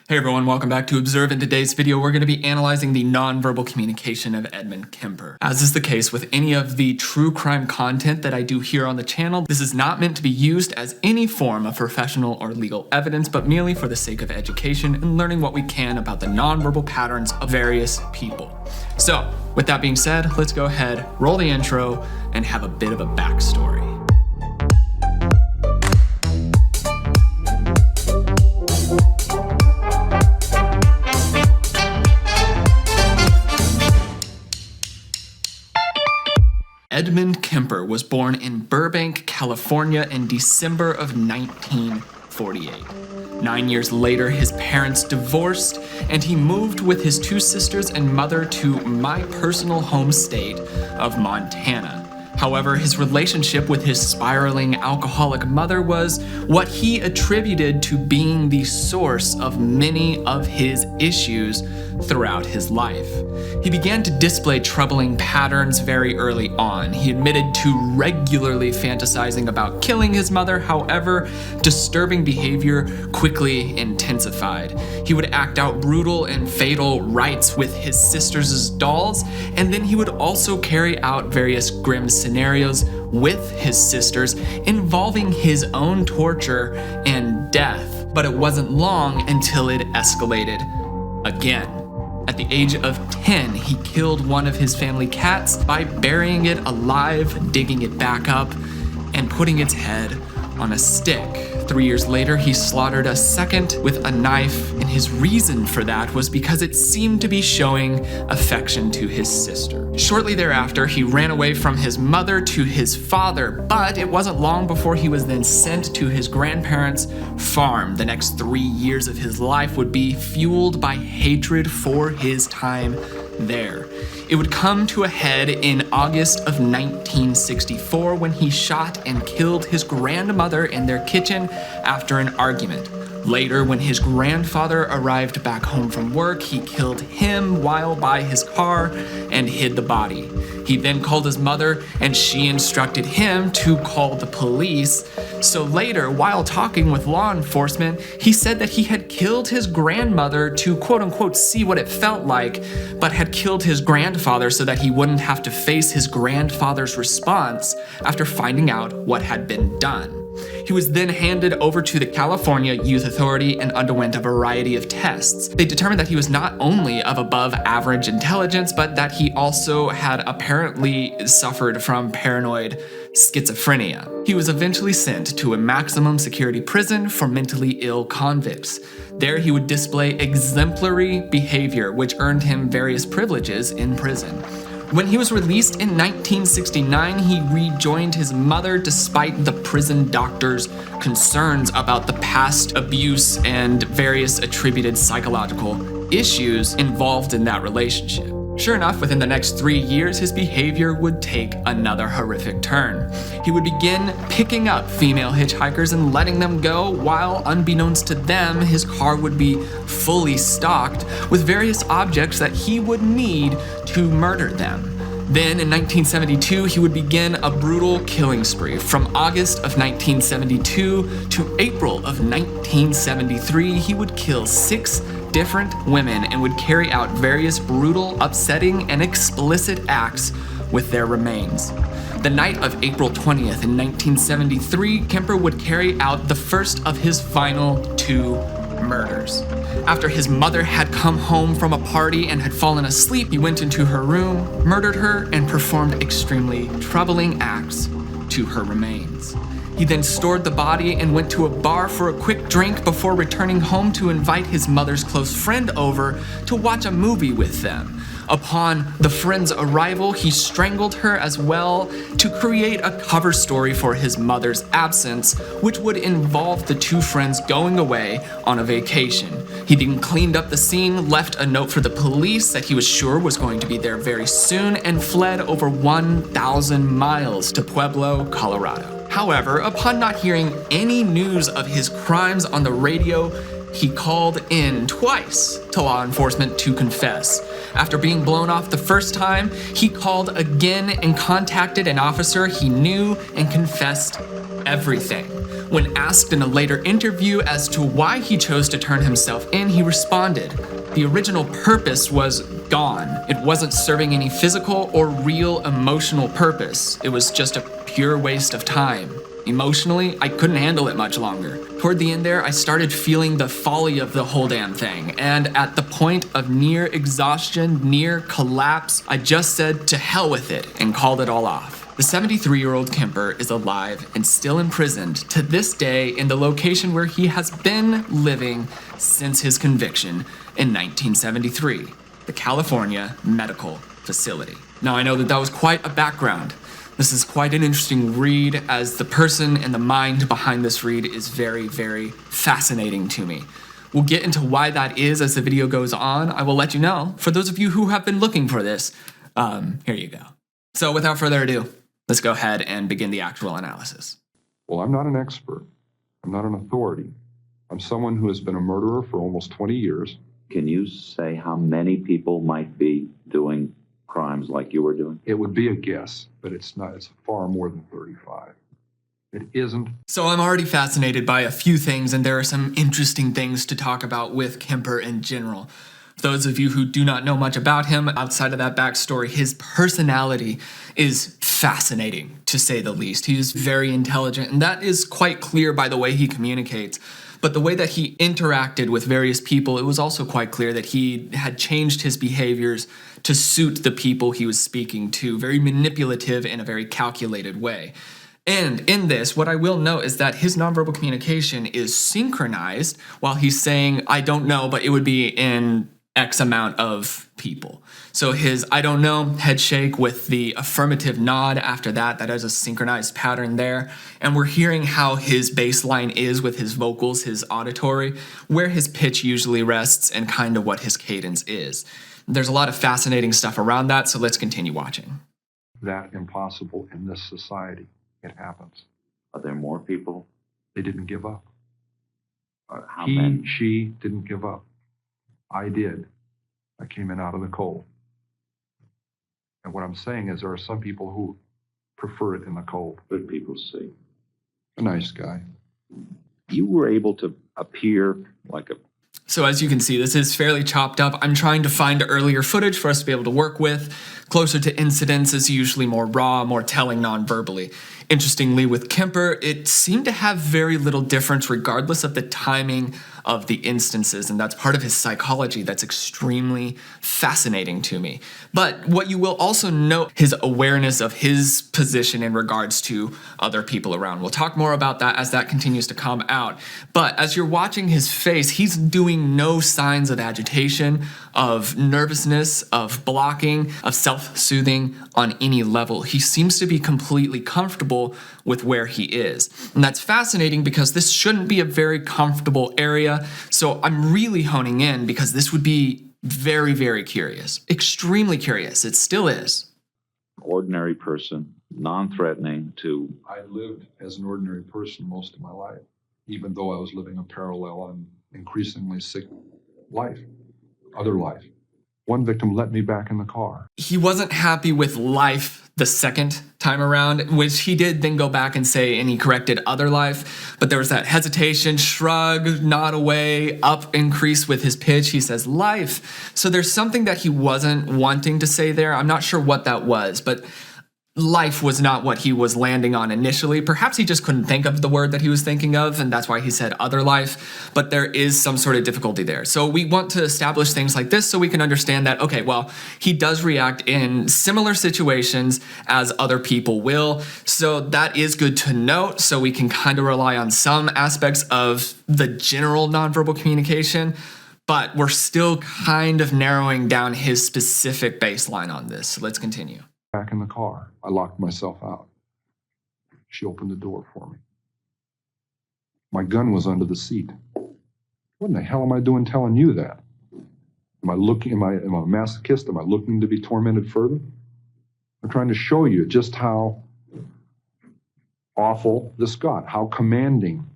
Hey everyone, welcome back to Observe. In today's video, we're going to be analyzing the nonverbal communication of Edmund Kemper. As is the case with any of the true crime content that I do here on the channel, this is not meant to be used as any form of professional or legal evidence, but merely for the sake of education and learning what we can about the nonverbal patterns of various people. So, with that being said, let's go ahead, roll the intro, and have a bit of a backstory. Edmund Kemper was born in Burbank, California in December of 1948. 9 years later, his parents divorced, and he moved with his two sisters and mother to my personal home state of Montana. However, his relationship with his spiraling alcoholic mother was what he attributed to being the source of many of his issues throughout his life. He began to display troubling patterns very early on. He admitted to regularly fantasizing about killing his mother. However, disturbing behavior quickly intensified. He would act out brutal and fatal rites with his sisters' dolls, and then he would also carry out various grim scenarios with his sisters involving his own torture and death. But it wasn't long until it escalated again. At the age of 10, he killed one of his family cats by burying it alive, digging it back up, and putting its head on a stick. 3 years later, he slaughtered a second with a knife, and his reason for that was because it seemed to be showing affection to his sister. Shortly thereafter, he ran away from his mother to his father, but it wasn't long before he was then sent to his grandparents' farm. The next 3 years of his life would be fueled by hatred for his time there. It would come to a head in August of 1964 when he shot and killed his grandmother in their kitchen after an argument. Later, when his grandfather arrived back home from work, he killed him while by his car and hid the body. He then called his mother, and she instructed him to call the police. So later, while talking with law enforcement, he said that he had killed his grandmother to quote-unquote see what it felt like, but had killed his grandfather so that he wouldn't have to face his grandfather's response after finding out what had been done. He was then handed over to the California Youth Authority and underwent a variety of tests. They determined that he was not only of above average intelligence, but that he also had apparently suffered from paranoid schizophrenia. He was eventually sent to a maximum security prison for mentally ill convicts. There he would display exemplary behavior, which earned him various privileges in prison. When he was released in 1969, he rejoined his mother despite the prison doctor's concerns about the past abuse and various attributed psychological issues involved in that relationship. Sure enough, within the next 3 years, his behavior would take another horrific turn. He would begin picking up female hitchhikers and letting them go, while unbeknownst to them, his car would be fully stocked with various objects that he would need to murder them. Then in 1972, he would begin a brutal killing spree. From August of 1972 to April of 1973, he would kill 6 different women and would carry out various brutal, upsetting, and explicit acts with their remains. The night of April 20th in 1973, Kemper would carry out the first of his final 2 murders. After his mother had come home from a party and had fallen asleep, he went into her room, murdered her, and performed extremely troubling acts to her remains. He then stored the body and went to a bar for a quick drink before returning home to invite his mother's close friend over to watch a movie with them. Upon the friend's arrival, he strangled her as well to create a cover story for his mother's absence, which would involve the 2 friends going away on a vacation. He then cleaned up the scene, left a note for the police that he was sure was going to be there very soon, and fled over 1,000 miles to Pueblo, Colorado. However, upon not hearing any news of his crimes on the radio, he called in twice to law enforcement to confess. After being blown off the first time, he called again and contacted an officer he knew and confessed everything. When asked in a later interview as to why he chose to turn himself in, he responded, "The original purpose was gone. It wasn't serving any physical or real emotional purpose. It was just a pure waste of time. Emotionally, I couldn't handle it much longer. Toward the end there, I started feeling the folly of the whole damn thing, and at the point of near exhaustion, near collapse, I just said to hell with it and called it all off." The 73-year-old Kemper is alive and still imprisoned to this day in the location where he has been living since his conviction in 1973, the California Medical Facility. Now, I know that was quite a background. This is quite an interesting read, as the person and the mind behind this read is very, very fascinating to me. We'll get into why that is as the video goes on. I will let you know. For those of you who have been looking for this, here you go. So without further ado, let's go ahead and begin the actual analysis. Well, I'm not an expert. I'm not an authority. I'm someone who has been a murderer for almost 20 years. Can you say how many people might be doing crimes like you were doing? It would be a guess, but it's not. It's far more than 35. It isn't. So I'm already fascinated by a few things, and there are some interesting things to talk about with Kemper in general. For those of you who do not know much about him, outside of that backstory, his personality is fascinating, to say the least. He is very intelligent, and that is quite clear by the way he communicates. But the way that he interacted with various people, it was also quite clear that he had changed his behaviors to suit the people he was speaking to, very manipulative in a very calculated way. And in this, what I will note is that his nonverbal communication is synchronized while he's saying, "I don't know, but it would be in X amount of people." So his "I don't know" head shake with the affirmative nod after that is a synchronized pattern there. And we're hearing how his baseline is with his vocals, his auditory, where his pitch usually rests, and kind of what his cadence is. There's a lot of fascinating stuff around that, so let's continue watching. That impossible in this society. It happens. Are there more people? They didn't give up. How many? She didn't give up. I did. I came in out of the cold. And what I'm saying is there are some people who prefer it in the cold. Good people see. A nice guy. You were able to appear like a... So as you can see, this is fairly chopped up. I'm trying to find earlier footage for us to be able to work with. Closer to incidents is usually more raw, more telling non-verbally. Interestingly, with Kemper, it seemed to have very little difference regardless of the timing of the instances, and that's part of his psychology that's extremely fascinating to me. But what you will also note, his awareness of his position in regards to other people around. We'll talk more about that as that continues to come out. But as you're watching his face, he's doing no signs of agitation, of nervousness, of blocking, of self-soothing on any level. He seems to be completely comfortable with where he is. And that's fascinating because this shouldn't be a very comfortable area. So I'm really honing in because this would be very, very curious. Extremely curious. It still is. Ordinary person, non-threatening to... I lived as an ordinary person most of my life, even though I was living a parallel and increasingly sick life, other life. One victim let me back in the car. He wasn't happy with life the second time around, which he did then go back and say, and he corrected other life. But there was that hesitation, shrug, nod away, up increase with his pitch. He says life. So there's something that he wasn't wanting to say there. I'm not sure what that was, but life was not what he was landing on initially. Perhaps he just couldn't think of the word that he was thinking of, and that's why he said other life, but there is some sort of difficulty there. So we want to establish things like this so we can understand that, okay, well, he does react in similar situations as other people will. So that is good to note, so we can kind of rely on some aspects of the general nonverbal communication, but we're still kind of narrowing down his specific baseline on this. So let's continue. Back in the car. I locked myself out. She opened the door for me. My gun was under the seat. What in the hell am I doing telling you that? Am I a masochist? Am I looking to be tormented further? I'm trying to show you just how awful this got, how commanding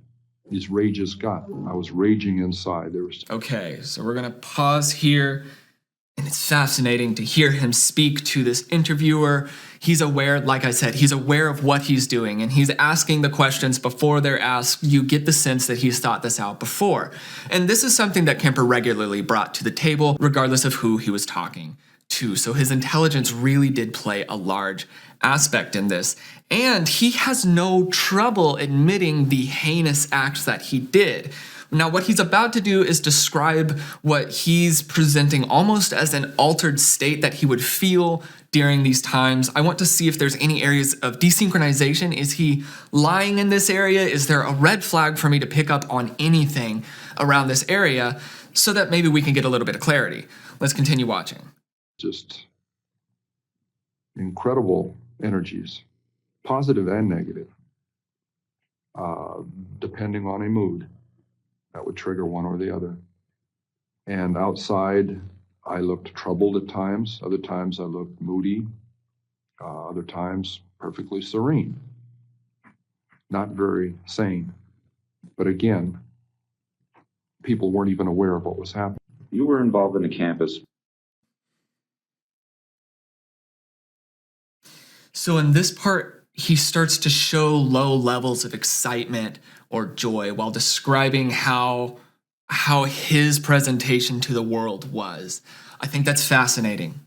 these rages got. I was raging inside. Okay, so we're gonna pause here And it's fascinating to hear him speak to this interviewer. He's aware, like I said, he's aware of what he's doing, and he's asking the questions before they're asked. You get the sense that he's thought this out before. And this is something that Kemper regularly brought to the table, regardless of who he was talking to. So his intelligence really did play a large aspect in this. And he has no trouble admitting the heinous acts that he did. Now, what he's about to do is describe what he's presenting almost as an altered state that he would feel during these times. I want to see if there's any areas of desynchronization. Is he lying in this area? Is there a red flag for me to pick up on anything around this area so that maybe we can get a little bit of clarity? Let's continue watching. Just incredible energies, positive and negative, depending on a mood. That would trigger one or the other. And outside, I looked troubled at times. Other times I looked moody. Other times perfectly serene. Not very sane. But again, people weren't even aware of what was happening. You were involved in the campus. So in this part, he starts to show low levels of excitement or joy while describing how his presentation to the world was. I think that's fascinating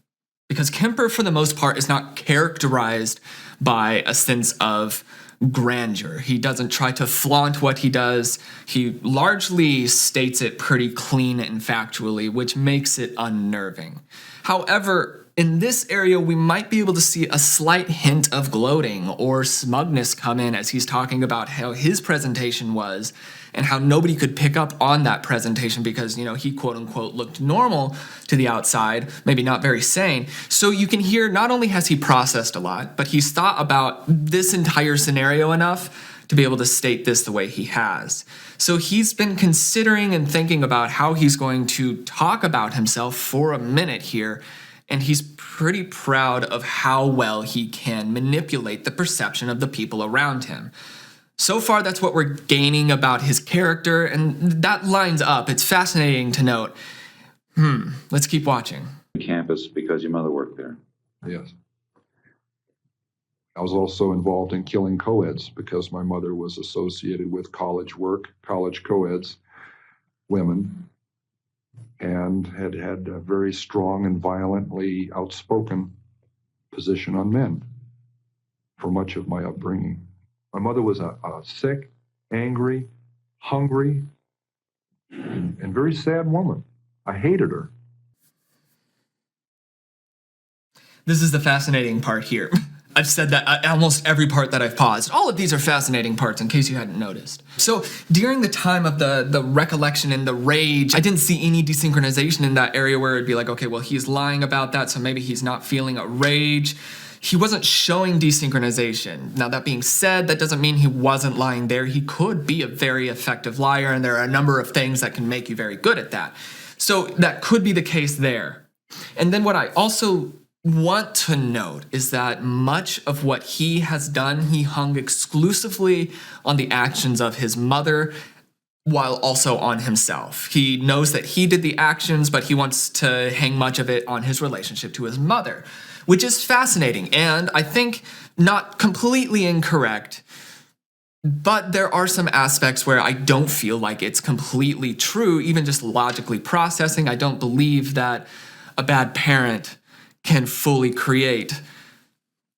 because Kemper, for the most part, is not characterized by a sense of grandeur. He doesn't try to flaunt what he does. He largely states it pretty clean and factually, which makes it unnerving. However, in this area, we might be able to see a slight hint of gloating or smugness come in as he's talking about how his presentation was and how nobody could pick up on that presentation because, he quote unquote looked normal to the outside, maybe not very sane. So you can hear not only has he processed a lot, but he's thought about this entire scenario enough to be able to state this the way he has. So he's been considering and thinking about how he's going to talk about himself for a minute here. And he's pretty proud of how well he can manipulate the perception of the people around him. So far, that's what we're gaining about his character, and that lines up. It's fascinating to note. Let's keep watching. Campus because your mother worked there. Yes. I was also involved in killing co-eds because my mother was associated with college co-eds, women, and had a very strong and violently outspoken position on men for much of my upbringing. My mother was a sick, angry, hungry, and very sad woman. I hated her. This is the fascinating part here. I've said that almost every part that I've paused. All of these are fascinating parts in case you hadn't noticed. So during the time of the recollection and the rage, I didn't see any desynchronization in that area where it'd be like, okay, well, he's lying about that, so maybe he's not feeling a rage. He wasn't showing desynchronization. Now, that being said, that doesn't mean he wasn't lying there. He could be a very effective liar, and there are a number of things that can make you very good at that. So that could be the case there. And then what I also want to note is that much of what he has done, he hung exclusively on the actions of his mother while also on himself. He knows that he did the actions, but he wants to hang much of it on his relationship to his mother, which is fascinating and I think not completely incorrect. But there are some aspects where I don't feel like it's completely true, even just logically processing. I don't believe that a bad parent can fully create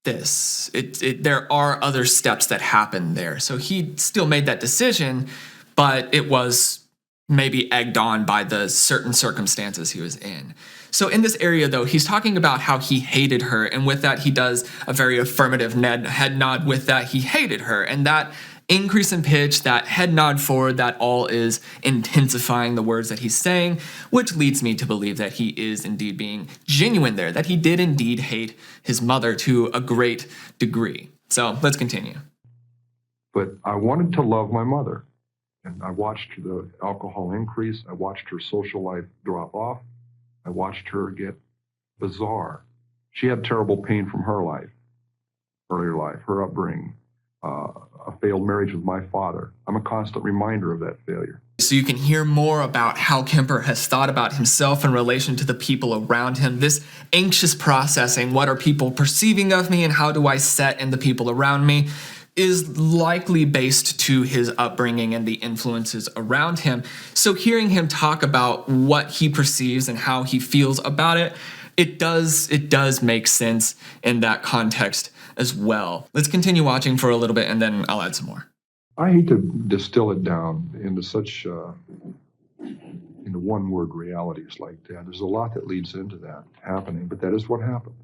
this. There are other steps that happen there. So he still made that decision, but it was maybe egged on by the certain circumstances he was in. So in this area, though, he's talking about how he hated her, and with that, he does a very affirmative head nod with that he hated her, and that increase in pitch, that head nod forward, that all is intensifying the words that he's saying, which leads me to believe that he is indeed being genuine there, that he did indeed hate his mother to a great degree. So let's continue. But I wanted to love my mother, and I watched the alcohol increase. I watched her social life drop off. I watched her get bizarre. She had terrible pain from her life, earlier life, her upbringing. a failed marriage with my father. I'm a constant reminder of that failure. So you can hear more about how Kemper has thought about himself in relation to the people around him. This anxious processing, what are people perceiving of me and how do I set in the people around me, is likely based to his upbringing and the influences around him. So hearing him talk about what he perceives and how he feels about it, it does make sense in that context as well. Let's continue watching for a little bit and then I'll add some more. I hate to distill it down into such into one-word realities like that. There's a lot that leads into that happening, but that is what happened.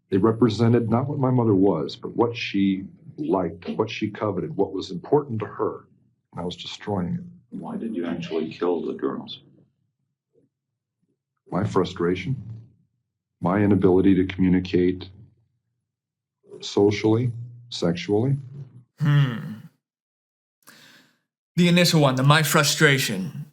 They represented not what my mother was, but what she liked, what she coveted, what was important to her, and I was destroying it. Why did you actually kill the girls? My frustration, my inability to communicate socially, sexually. The initial one, my frustration,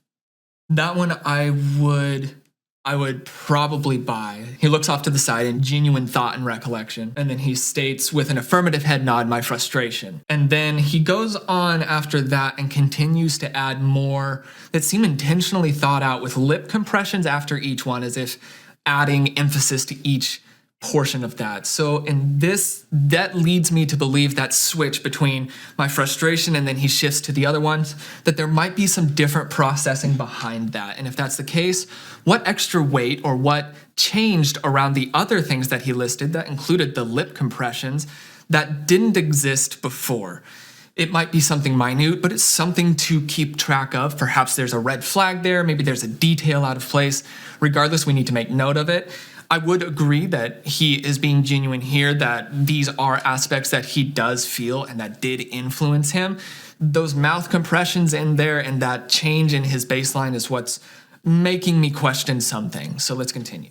that one I would probably buy. He looks off to the side in genuine thought and recollection, and then he states with an affirmative head nod, my frustration. And then he goes on after that and continues to add more that seem intentionally thought out with lip compressions after each one, as if adding emphasis to each portion of that. So in this, that leads me to believe that switch between my frustration and then he shifts to the other ones, that there might be some different processing behind that. And if that's the case, what extra weight or what changed around the other things that he listed that included the lip compressions that didn't exist before? It might be something minute, but it's something to keep track of. Perhaps there's a red flag there, maybe there's a detail out of place. Regardless, we need to make note of it. I would agree that he is being genuine here, that these are aspects that he does feel and that did influence him. Those mouth compressions in there and that change in his baseline is what's making me question something. So let's continue.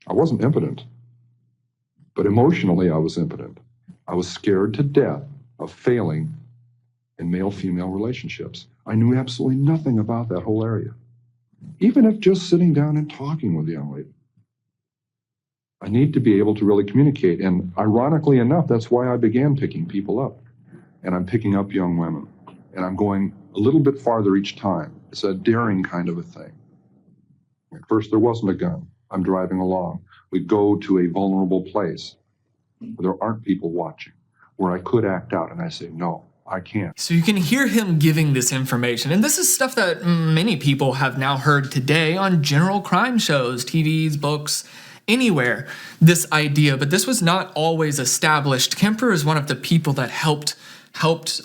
I wasn't impotent, but emotionally I was impotent. I was scared to death of failing in male-female relationships. I knew absolutely nothing about that whole area, even if just sitting down and talking with a young lady. I need to be able to really communicate. And ironically enough, that's why I began picking people up. And I'm picking up young women. And I'm going a little bit farther each time. It's a daring kind of a thing. At first, there wasn't a gun. I'm driving along. We go to a vulnerable place where there aren't people watching, where I could act out. And I say, no, I can't. So you can hear him giving this information. And this is stuff that many people have now heard today on general crime shows, TVs, books, anywhere, this idea, but this was not always established. Kemper is one of the people that helped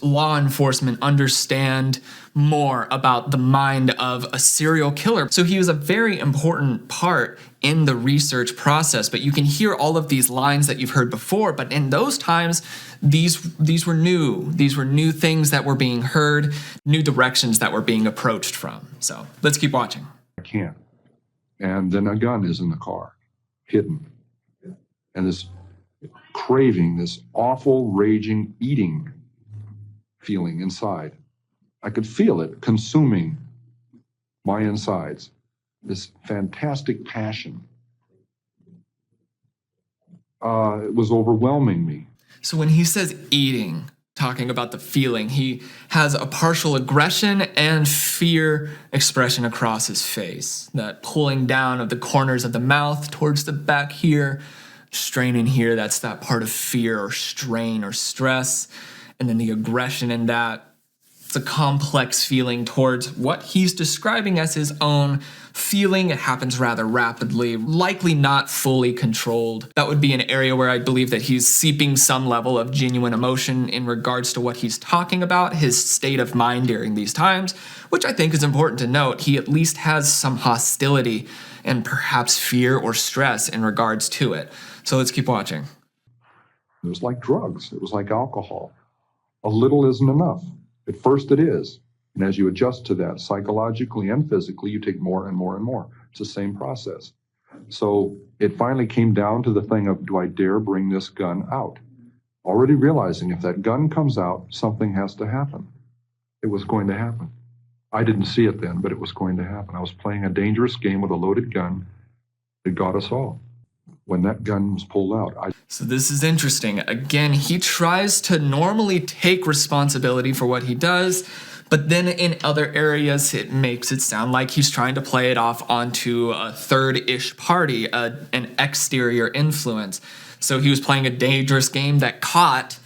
law enforcement understand more about the mind of a serial killer. So he was a very important part in the research process, but you can hear all of these lines that you've heard before, but in those times, these were new. These were new things that were being heard, new directions that were being approached from. So let's keep watching. I can't. And then a gun is in the car, hidden. And this craving, this awful, raging, eating feeling inside. I could feel it consuming my insides, this fantastic passion. It was overwhelming me. So when he says eating, talking about the feeling, he has a partial aggression and fear expression across his face. That pulling down of the corners of the mouth towards the back here, strain in here, that's that part of fear or strain or stress. And then the aggression in that, it's a complex feeling towards what he's describing as his own feeling. It happens rather rapidly, likely not fully controlled. That would be an area where I believe that he's seeping some level of genuine emotion in regards to what he's talking about, his state of mind during these times, which I think is important to note. He at least has some hostility and perhaps fear or stress in regards to it. So let's keep watching. It was like drugs. It was like alcohol. A little isn't enough. At first it is. And as you adjust to that psychologically and physically, you take more and more and more. It's the same process. So it finally came down to the thing of, do I dare bring this gun out? Already realizing if that gun comes out, something has to happen. It was going to happen. I didn't see it then, but it was going to happen. I was playing a dangerous game with a loaded gun that got us all. When that gun was pulled out, So this is interesting. Again, he tries to normally take responsibility for what he does, but then in other areas, it makes it sound like he's trying to play it off onto a third-ish party, an exterior influence. So he was playing a dangerous game that caught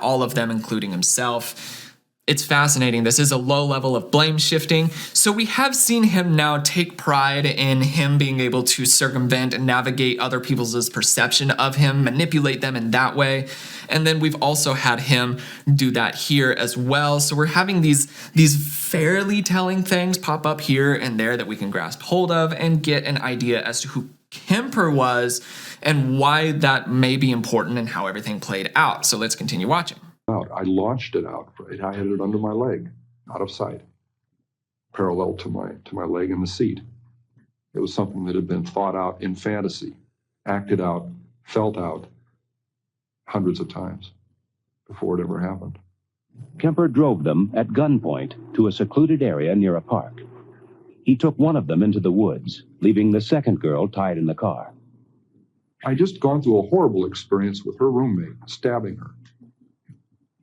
all of them, including himself. It's fascinating. This is a low level of blame shifting. So we have seen him now take pride in him being able to circumvent and navigate other people's perception of him, manipulate them in that way. And then we've also had him do that here as well. So we're having these fairly telling things pop up here and there that we can grasp hold of and get an idea as to who Kemper was and why that may be important and how everything played out. So let's continue watching. I launched it out. I had it under my leg, out of sight, parallel to my leg in the seat. It was something that had been thought out in fantasy, acted out, felt out hundreds of times before it ever happened. Kemper drove them at gunpoint to a secluded area near a park. He took one of them into the woods, leaving the second girl tied in the car. I just gone through a horrible experience with her roommate, stabbing her.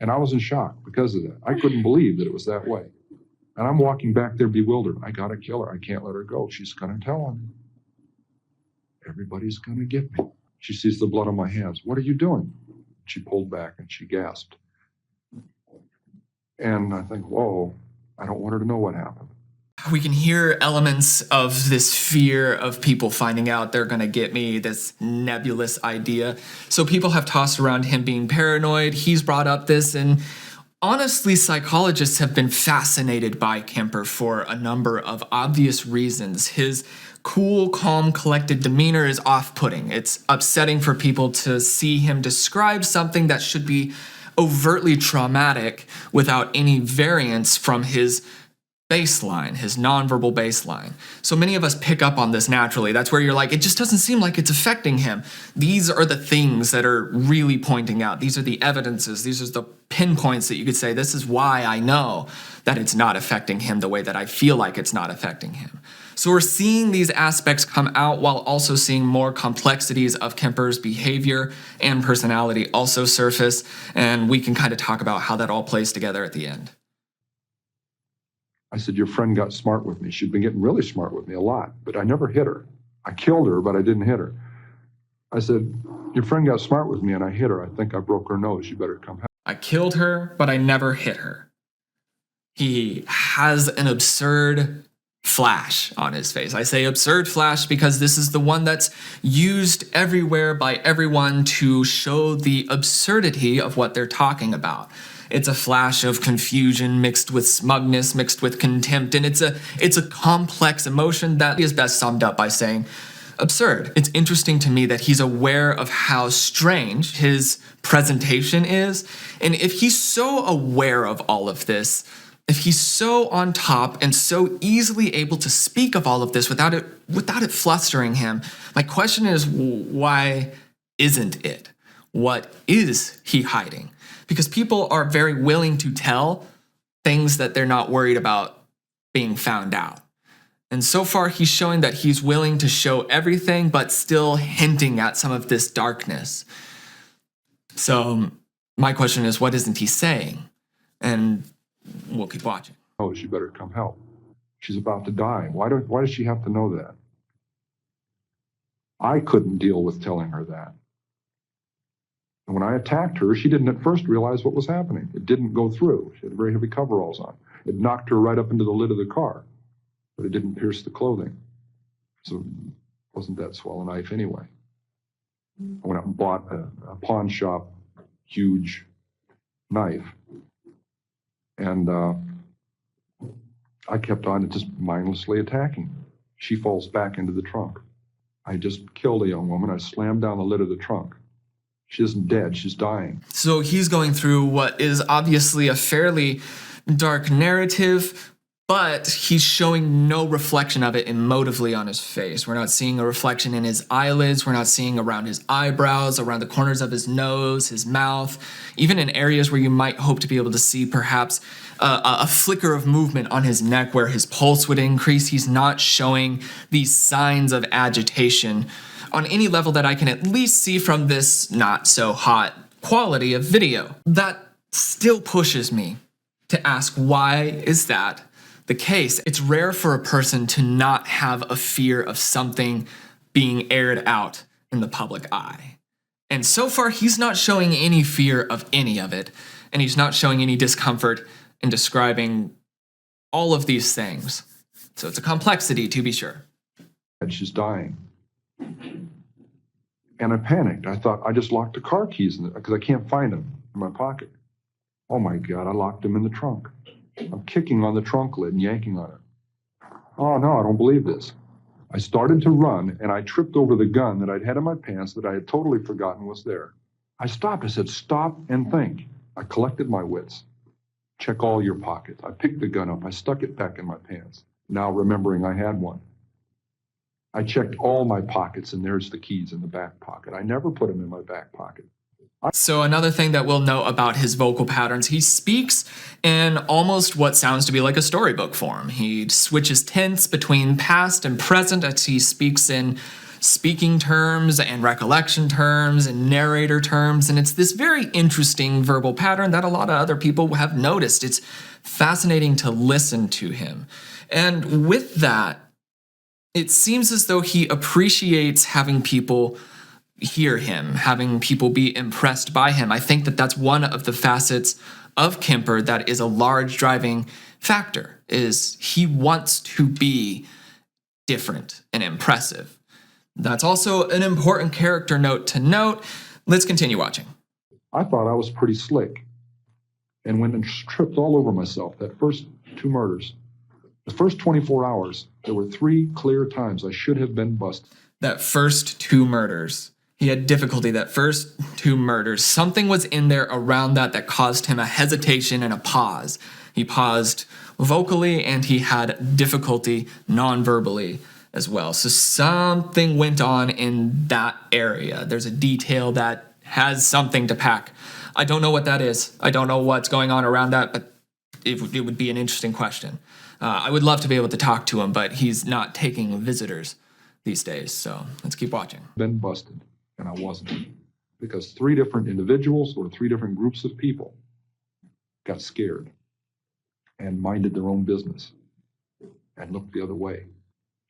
And I was in shock because of that. I couldn't believe that it was that way. And I'm walking back there bewildered. I gotta kill her. I can't let her go. She's gonna tell him. Everybody's gonna get me. She sees the blood on my hands. What are you doing? She pulled back and she gasped. And I think, whoa, I don't want her to know what happened. We can hear elements of this fear of people finding out they're going to get me, this nebulous idea. So people have tossed around him being paranoid. He's brought up this, and honestly, psychologists have been fascinated by Kemper for a number of obvious reasons. His cool, calm, collected demeanor is off-putting. It's upsetting for people to see him describe something that should be overtly traumatic without any variance from his baseline, his nonverbal baseline. So many of us pick up on this naturally. That's where you're like, it just doesn't seem like it's affecting him. These are the things that are really pointing out. These are the evidences. These are the pinpoints that you could say, this is why I know that it's not affecting him the way that I feel like it's not affecting him. So we're seeing these aspects come out while also seeing more complexities of Kemper's behavior and personality also surface. And we can kind of talk about how that all plays together at the end. I said, your friend got smart with me. She'd been getting really smart with me a lot, but I never hit her. I killed her, but I didn't hit her. I said, your friend got smart with me and I hit her. I think I broke her nose. You better come help. I killed her, but I never hit her. He has an absurd flash on his face. I say absurd flash because this is the one that's used everywhere by everyone to show the absurdity of what they're talking about. It's a flash of confusion mixed with smugness, mixed with contempt, and it's a complex emotion that is best summed up by saying absurd. It's interesting to me that he's aware of how strange his presentation is, and if he's so aware of all of this, if he's so on top and so easily able to speak of all of this without it flustering him, my question is, why isn't it? What is he hiding? Because people are very willing to tell things that they're not worried about being found out. And so far, he's showing that he's willing to show everything, but still hinting at some of this darkness. So my question is, what isn't he saying? And we'll keep watching. Oh, you better come help. She's about to die. Why does she have to know that? I couldn't deal with telling her that. And when I attacked her, she didn't at first realize what was happening. It didn't go through. She had very heavy coveralls on. It knocked her right up into the lid of the car, but it didn't pierce the clothing. So it wasn't that swell a knife anyway. I went out and bought a pawn shop huge knife. And I kept on just mindlessly attacking. She falls back into the trunk. I just killed a young woman. I slammed down the lid of the trunk. She isn't dead, she's dying. So he's going through what is obviously a fairly dark narrative, but he's showing no reflection of it emotively on his face. We're not seeing a reflection in his eyelids. We're not seeing around his eyebrows, around the corners of his nose, his mouth, even in areas where you might hope to be able to see perhaps a flicker of movement on his neck where his pulse would increase. He's not showing these signs of agitation on any level that I can at least see from this not so hot quality of video. That still pushes me to ask, why is that the case? It's rare for a person to not have a fear of something being aired out in the public eye. And so far, he's not showing any fear of any of it, and he's not showing any discomfort in describing all of these things. So it's a complexity, to be sure. She's dying. And I panicked. I thought I just locked the car keys in it because I can't find them in my pocket. Oh my God, I locked them in the trunk. I'm kicking on the trunk lid and yanking on it. Oh no, I don't believe this. I started to run and I tripped over the gun that I'd had in my pants that I had totally forgotten was there. I stopped. I said, stop and think. I collected my wits. Check all your pockets. I picked the gun up. I stuck it back in my pants, now remembering I had one. I checked all my pockets, and there's the keys in the back pocket. I never put them in my back pocket. So another thing that we'll know about his vocal patterns, he speaks in almost what sounds to be like a storybook form. He switches tense between past and present as he speaks in speaking terms and recollection terms and narrator terms, and it's this very interesting verbal pattern that a lot of other people have noticed. It's fascinating to listen to him. And with that, it seems as though he appreciates having people hear him, having people be impressed by him. I think that that's one of the facets of Kemper that is a large driving factor, is he wants to be different and impressive. That's also an important character note to note. Let's continue watching. I thought I was pretty slick and went and tripped all over myself that first 2 murders. The first 24 hours, there were 3 clear times I should have been busted. That first 2 murders. He had difficulty that first 2 murders. Something was in there around that caused him a hesitation and a pause. He paused vocally and he had difficulty non-verbally as well. So something went on in that area. There's a detail that has something to pack. I don't know what that is. I don't know what's going on around that, but it would be an interesting question. I would love to be able to talk to him, but he's not taking visitors these days. So let's keep watching. Been busted, and I wasn't. Because 3 different individuals or 3 different groups of people got scared and minded their own business and looked the other way.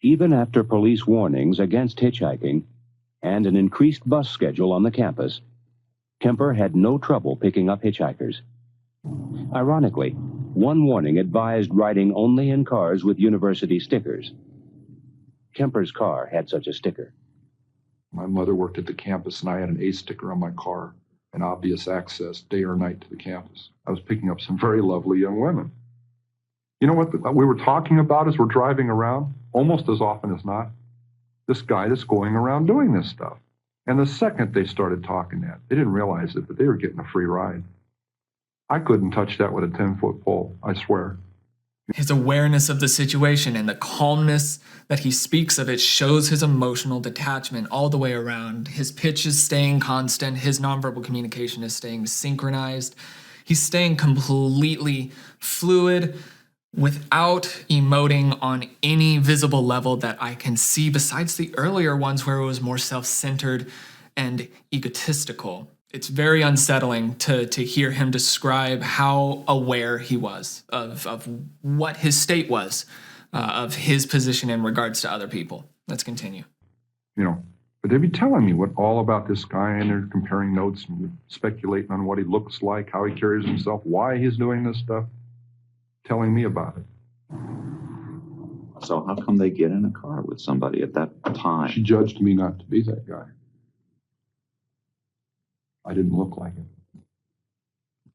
Even after police warnings against hitchhiking and an increased bus schedule on the campus, Kemper had no trouble picking up hitchhikers. Ironically, one warning advised riding only in cars with university stickers. Kemper's car had such a sticker. My mother worked at the campus, and I had an A sticker on my car, an obvious access day or night to the campus. I was picking up some very lovely young women. You know what we were talking about as we're driving around, almost as often as not? This guy that's going around doing this stuff. And the second they started talking that, they didn't realize it, but they were getting a free ride. I couldn't touch that with a 10-foot pole, I swear. His awareness of the situation and the calmness that he speaks of it shows his emotional detachment all the way around. His pitch is staying constant. His nonverbal communication is staying synchronized. He's staying completely fluid without emoting on any visible level that I can see, besides the earlier ones where it was more self-centered and egotistical. It's very unsettling to hear him describe how aware he was of what his state was, of his position in regards to other people. Let's continue. You know, but they'd be telling me what all about this guy, and they're comparing notes and speculating on what he looks like, how he carries himself, why he's doing this stuff, telling me about it. So how come they get in a car with somebody at that time? She judged me not to be that guy. I didn't look like him. It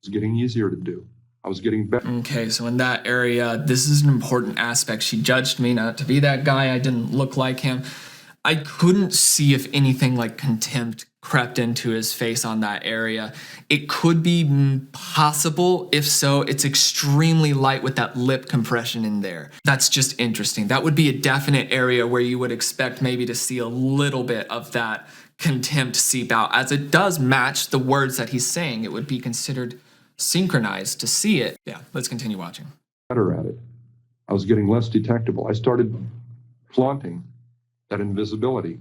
was getting easier to do. I was getting better. Okay, so in that area, this is an important aspect. She judged me not to be that guy. I didn't look like him. I couldn't see if anything like contempt crept into his face on that area. It could be possible. If so, it's extremely light with that lip compression in there. That's just interesting. That would be a definite area where you would expect maybe to see a little bit of that contempt seep out, as it does match the words that he's saying. It would be considered synchronized to see it. Yeah, let's continue watching. Better at it. I was getting less detectable. I started flaunting that invisibility.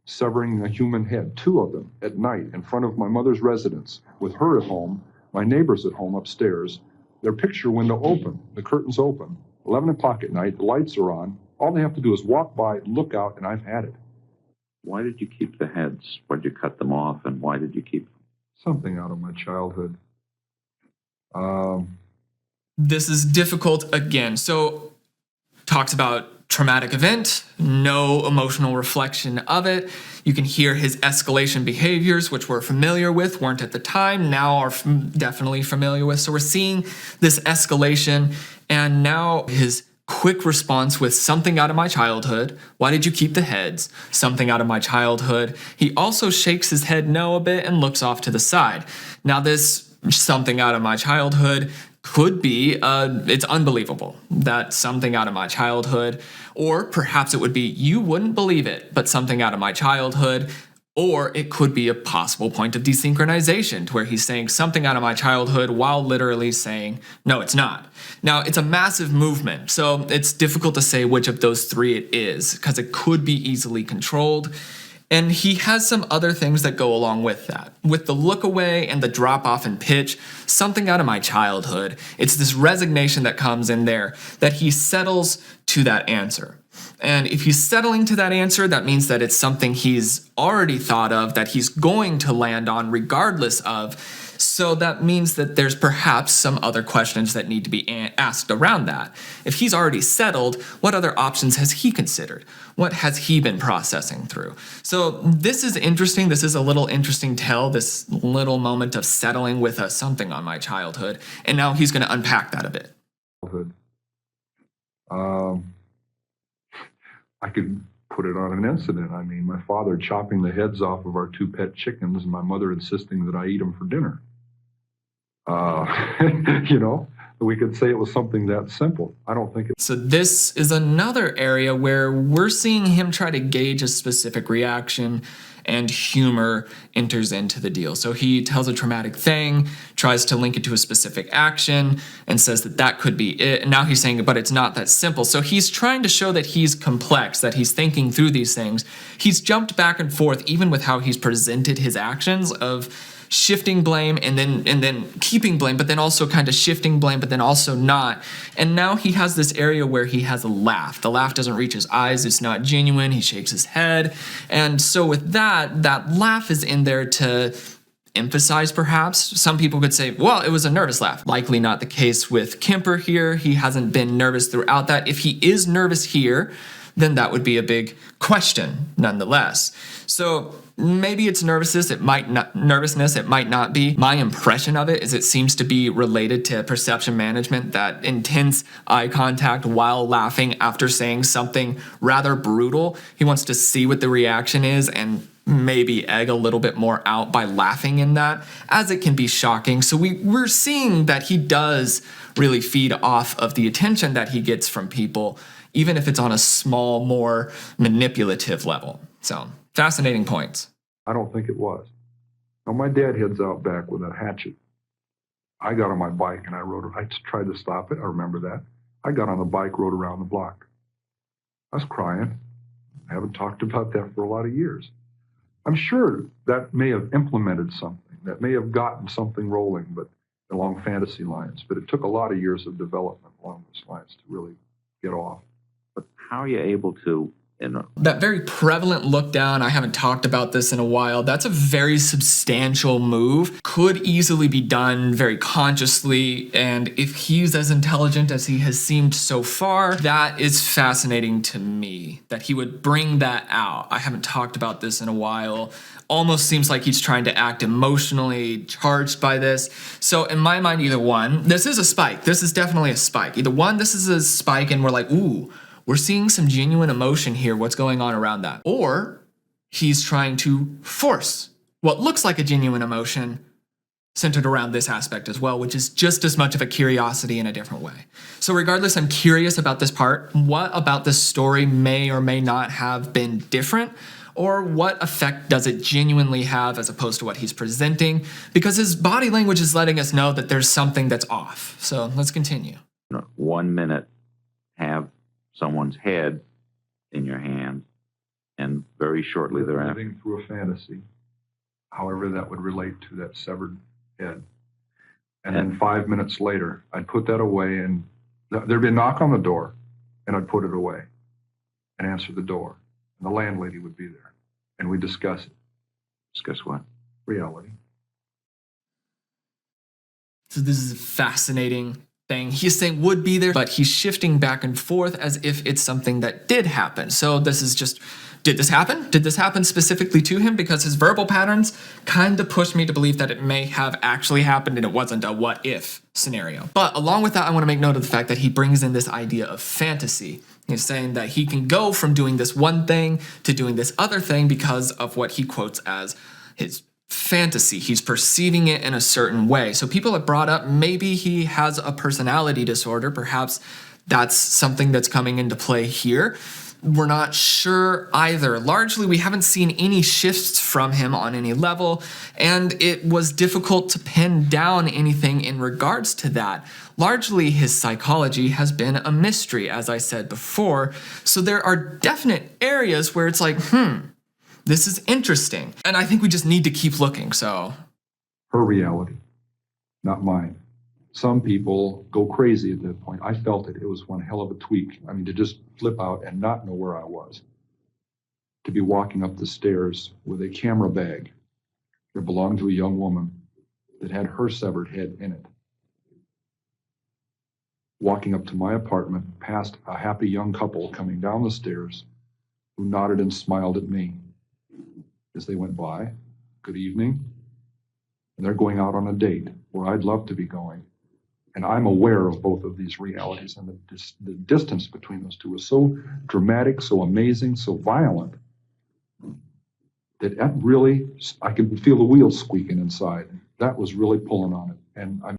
severing a human head, 2 of them, at night in front of my mother's residence, with her at home, my neighbors at home upstairs, their picture window open, the curtains open, 11 o'clock at night, the lights are on. All they have to do is walk by, look out, and I've had it. Why did you keep the heads? Why did you cut them off, and why did you keep them? Something out of my childhood. This is difficult again. So, talks about traumatic event, no emotional reflection of it. You can hear his escalation behaviors, which we're familiar with, weren't at the time, now are definitely familiar with. So we're seeing this escalation, and now his quick response with something out of my childhood. Why did you keep the heads? Something out of my childhood. He also shakes his head no a bit and looks off to the side. Now this something out of my childhood could be, it's unbelievable that something out of my childhood, or perhaps it would be, you wouldn't believe it, but something out of my childhood, or it could be a possible point of desynchronization to where he's saying something out of my childhood while literally saying, no, it's not. Now, it's a massive movement, so it's difficult to say which of those 3 it is, because it could be easily controlled. And he has some other things that go along with that. With the look away and the drop off in pitch, something out of my childhood, it's this resignation that comes in there that he settles to that answer. And if he's settling to that answer, that means that it's something he's already thought of, that he's going to land on regardless of. So that means that there's perhaps some other questions that need to be asked around that. If he's already settled, what other options has he considered? What has he been processing through? So this is interesting. This is a little interesting tell, this little moment of settling with something on my childhood. And now he's going to unpack that a bit. I could put it on an incident. I mean, my father chopping the heads off of our 2 pet chickens and my mother insisting that I eat them for dinner. You know, we could say it was something that simple. I don't think it. So this is another area where we're seeing him try to gauge a specific reaction, and humor enters into the deal. So he tells a traumatic thing, tries to link it to a specific action, and says that that could be it. And now he's saying, but it's not that simple. So he's trying to show that he's complex, that he's thinking through these things. He's jumped back and forth, even with how he's presented his actions of shifting blame and then keeping blame, but then also kind of shifting blame, but then also not. And now he has this area where he has a laugh. The laugh doesn't reach his eyes. It's not genuine. He shakes his head. And so with that laugh is in there to emphasize perhaps. Some people could say, well, it was a nervous laugh. Likely not the case with Kemper here. He hasn't been nervous throughout that. If he is nervous here, then that would be a big question nonetheless. So maybe it's nervousness, it might not be. My impression of it is it seems to be related to perception management, that intense eye contact while laughing after saying something rather brutal. He wants to see what the reaction is and maybe egg a little bit more out by laughing in that, as it can be shocking. So we're seeing that he does really feed off of the attention that he gets from people, even if it's on a small, more manipulative level. So, fascinating points. I don't think it was. Now, my dad heads out back with a hatchet. I got on my bike and I tried to stop it. I remember that. I got on the bike, rode around the block. I was crying. I haven't talked about that for a lot of years. I'm sure that may have implemented something, that may have gotten something rolling, but along fantasy lines. But it took a lot of years of development along those lines to really get off. But how are you able to, that very prevalent look down, I haven't talked about this in a while, that's a very substantial move. Could easily be done very consciously, and if he's as intelligent as he has seemed so far, that is fascinating to me, that he would bring that out. I haven't talked about this in a while. Almost seems like he's trying to act emotionally charged by this. So in my mind, either one, this is a spike. This is definitely a spike. Either one, this is a spike and we're like, ooh, we're seeing some genuine emotion here. What's going on around that? Or he's trying to force what looks like a genuine emotion centered around this aspect as well, which is just as much of a curiosity in a different way. So regardless, I'm curious about this part. What about this story may or may not have been different? Or what effect does it genuinely have as opposed to what he's presenting? Because his body language is letting us know that there's something that's off. So let's continue. 1 minute have someone's head in your hand, and very shortly thereafter. Living through a fantasy, however that would relate to that severed head. And then 5 minutes later, I'd put that away, and there'd be a knock on the door, and I'd put it away and answer the door. And the landlady would be there, and we'd discuss it. Discuss what? Reality. So this is a fascinating thing. He's saying would be there, but he's shifting back and forth as if it's something that did happen. So this is just, did this happen? Did this happen specifically to him? Because his verbal patterns kind of push me to believe that it may have actually happened and it wasn't a what if scenario. But along with that, I want to make note of the fact that he brings in this idea of fantasy. He's saying that he can go from doing this one thing to doing this other thing because of what he quotes as his fantasy. He's perceiving it in a certain way. So people have brought up maybe he has a personality disorder. Perhaps that's something that's coming into play here. We're not sure either. Largely, we haven't seen any shifts from him on any level, and it was difficult to pin down anything in regards to that. Largely, his psychology has been a mystery, as I said before, so there are definite areas where it's like, this is interesting. And I think we just need to keep looking, so. Her reality, not mine. Some people go crazy at that point. I felt it. It was one hell of a tweak. I mean, to just flip out and not know where I was. To be walking up the stairs with a camera bag that belonged to a young woman that had her severed head in it. Walking up to my apartment past a happy young couple coming down the stairs who nodded and smiled at me as they went by. Good evening. And they're going out on a date where I'd love to be going. And I'm aware of both of these realities, and the distance between those two was so dramatic, so amazing, so violent, that really, I could feel the wheels squeaking inside. That was really pulling on it.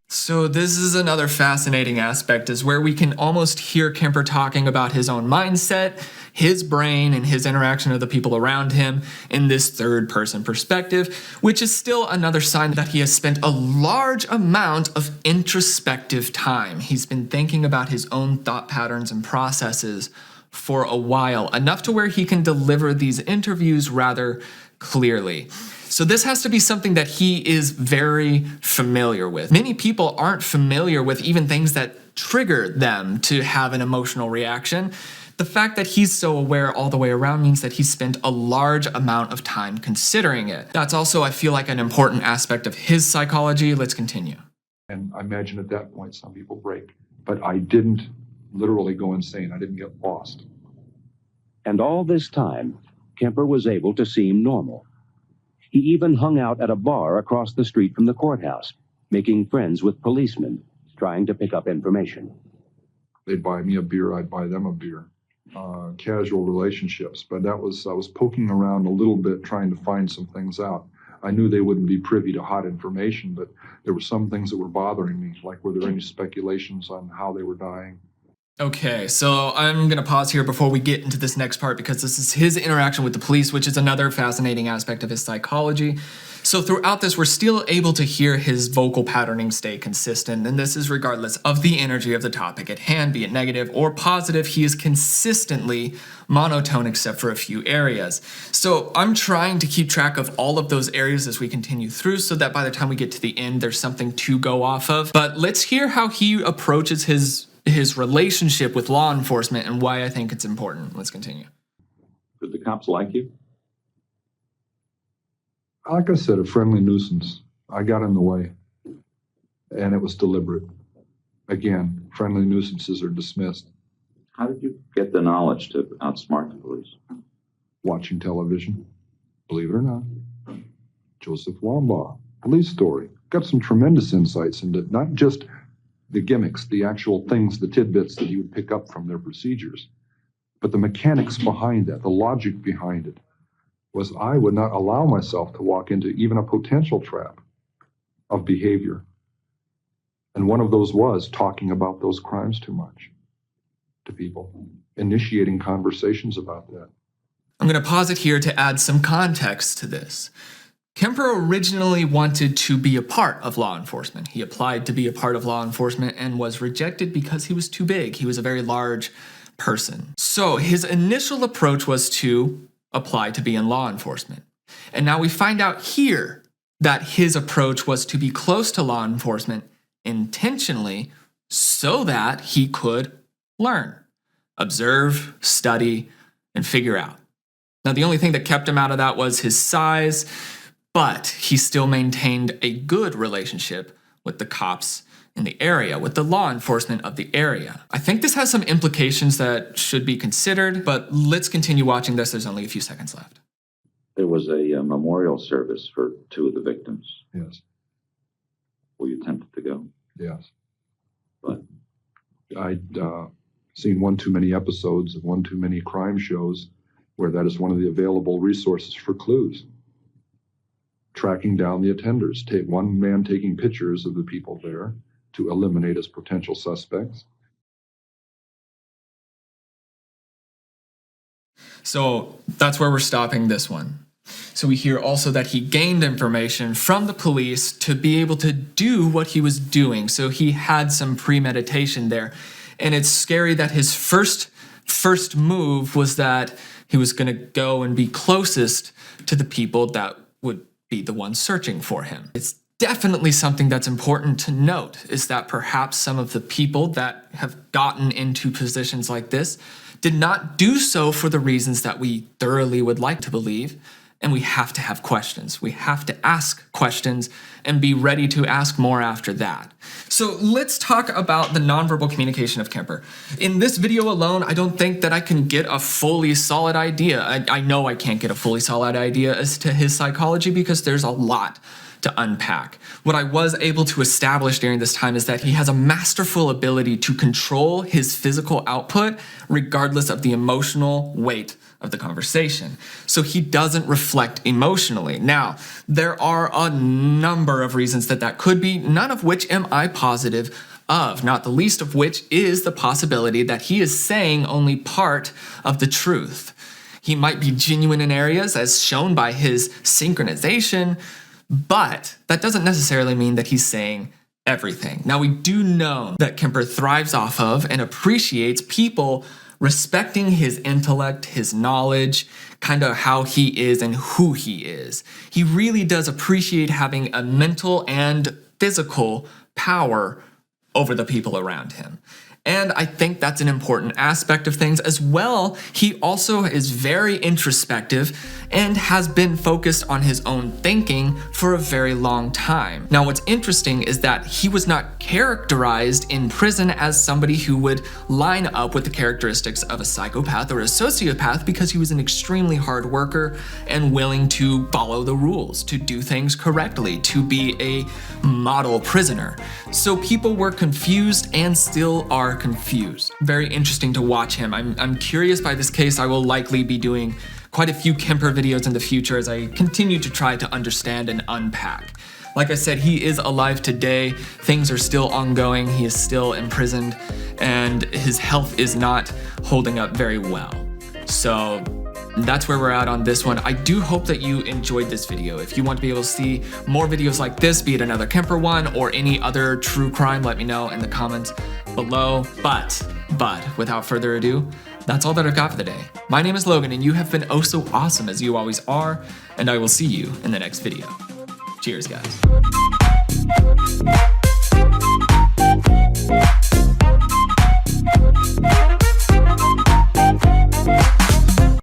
So this is another fascinating aspect, is where we can almost hear Kemper talking about his own mindset, his brain, and his interaction with the people around him in this third-person perspective, which is still another sign that he has spent a large amount of introspective time. He's been thinking about his own thought patterns and processes for a while, enough to where he can deliver these interviews rather clearly. So this has to be something that he is very familiar with. Many people aren't familiar with even things that trigger them to have an emotional reaction. The fact that he's so aware all the way around means that he's spent a large amount of time considering it. That's also, I feel like, an important aspect of his psychology. Let's continue. And I imagine at that point some people break. But I didn't literally go insane. I didn't get lost. And all this time, Kemper was able to seem normal. He even hung out at a bar across the street from the courthouse, making friends with policemen, trying to pick up information. They'd buy me a beer, I'd buy them a beer. Casual relationships, but I was poking around a little bit trying to find some things out. I knew they wouldn't be privy to hot information, but there were some things that were bothering me, like were there any speculations on how they were dying? Okay, so I'm going to pause here before we get into this next part, because this is his interaction with the police, which is another fascinating aspect of his psychology. So throughout this, we're still able to hear his vocal patterning stay consistent, and this is regardless of the energy of the topic at hand, be it negative or positive. He is consistently monotone except for a few areas. So I'm trying to keep track of all of those areas as we continue through, so that by the time we get to the end, there's something to go off of. But let's hear how he approaches his relationship with law enforcement and why I think it's important. Let's continue. Did the cops like you? Like I said, a friendly nuisance. I got in the way, and it was deliberate. Again, friendly nuisances are dismissed. How did you get the knowledge to outsmart the police? Watching television, believe it or not. Joseph Wambaugh, police story. Got some tremendous insights into not just the gimmicks, the actual things, the tidbits that you would pick up from their procedures, but the mechanics behind that, the logic behind it, was I would not allow myself to walk into even a potential trap of behavior. And one of those was talking about those crimes too much to people, initiating conversations about that. I'm going to pause it here to add some context to this. Kemper originally wanted to be a part of law enforcement. He applied to be a part of law enforcement and was rejected because he was too big. He was a very large person. So his initial approach was to apply to be in law enforcement. And now we find out here that his approach was to be close to law enforcement intentionally so that he could learn, observe, study, and figure out. Now, the only thing that kept him out of that was his size, but he still maintained a good relationship with the cops in the area, with the law enforcement of the area. I think this has some implications that should be considered, but let's continue watching this. There's only a few seconds left. There was a memorial service for 2 of the victims. Yes, Were you tempted to go? yes. But I'd seen one too many episodes of one too many crime shows where that is one of the available resources for clues. Tracking down the attenders, one man taking pictures of the people there to eliminate as potential suspects. So that's where we're stopping this one. So we hear also that he gained information from the police to be able to do what he was doing. So he had some premeditation there. And it's scary that his first move was that he was going to go and be closest to the people that would be the ones searching for him. It's definitely something that's important to note, is that perhaps some of the people that have gotten into positions like this did not do so for the reasons that we thoroughly would like to believe. And we have to have questions. We have to ask questions and be ready to ask more after that. So let's talk about the nonverbal communication of Kemper. In this video alone, I don't think that I can get a fully solid idea. I know I can't get a fully solid idea as to his psychology because there's a lot to unpack. What I was able to establish during this time is that he has a masterful ability to control his physical output regardless of the emotional weight of the conversation. So he doesn't reflect emotionally. Now, there are a number of reasons that could be, none of which am I positive of, not the least of which is the possibility that he is saying only part of the truth. He might be genuine in areas as shown by his synchronization, but that doesn't necessarily mean that he's saying everything. Now, we do know that Kemper thrives off of and appreciates people respecting his intellect, his knowledge, kind of how he is and who he is. He really does appreciate having a mental and physical power over the people around him. And I think that's an important aspect of things as well. He also is very introspective and has been focused on his own thinking for a very long time. Now, what's interesting is that he was not characterized in prison as somebody who would line up with the characteristics of a psychopath or a sociopath because he was an extremely hard worker and willing to follow the rules, to do things correctly, to be a model prisoner. So people were confused and still are confused. Very interesting to watch him. I'm curious by this case. I will likely be doing quite a few Kemper videos in the future as I continue to try to understand and unpack. Like I said, he is alive today. Things are still ongoing. He is still imprisoned and his health is not holding up very well. So that's where we're at on this one. I do hope that you enjoyed this video. If you want to be able to see more videos like this, be it another Kemper one or any other true crime, let me know in the comments below. But without further ado, that's all that I've got for the day. My name is Logan and you have been oh so awesome as you always are, and I will see you in the next video. Cheers, guys.